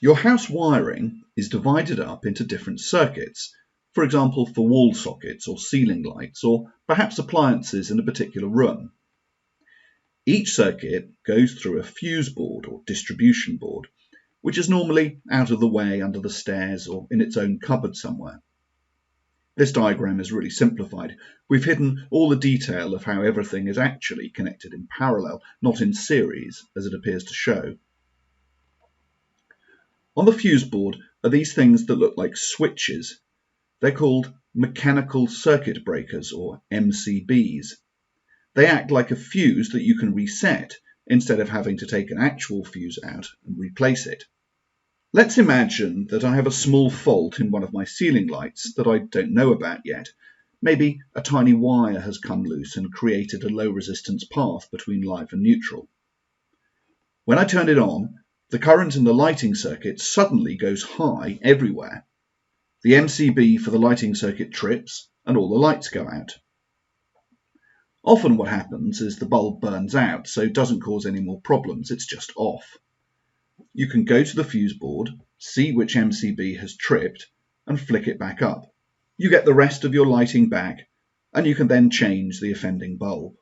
Your house wiring is divided up into different circuits, for example for wall sockets or ceiling lights, or perhaps appliances in a particular room. Each circuit goes through a fuse board or distribution board, which is normally out of the way under the stairs or in its own cupboard somewhere. This diagram is really simplified. We've hidden all the detail of how everything is actually connected in parallel, not in series, as it appears to show. On the fuse board are these things that look like switches. They're called mechanical circuit breakers, or MCBs. They act like a fuse that you can reset instead of having to take an actual fuse out and replace it. Let's imagine that I have a small fault in one of my ceiling lights that I don't know about yet. Maybe a tiny wire has come loose and created a low resistance path between live and neutral. When I turn it on, the current in the lighting circuit suddenly goes high everywhere. The MCB for the lighting circuit trips and all the lights go out. Often what happens is the bulb burns out, so it doesn't cause any more problems, it's just off. You can go to the fuse board, see which MCB has tripped, and flick it back up. You get the rest of your lighting back, and you can then change the offending bulb.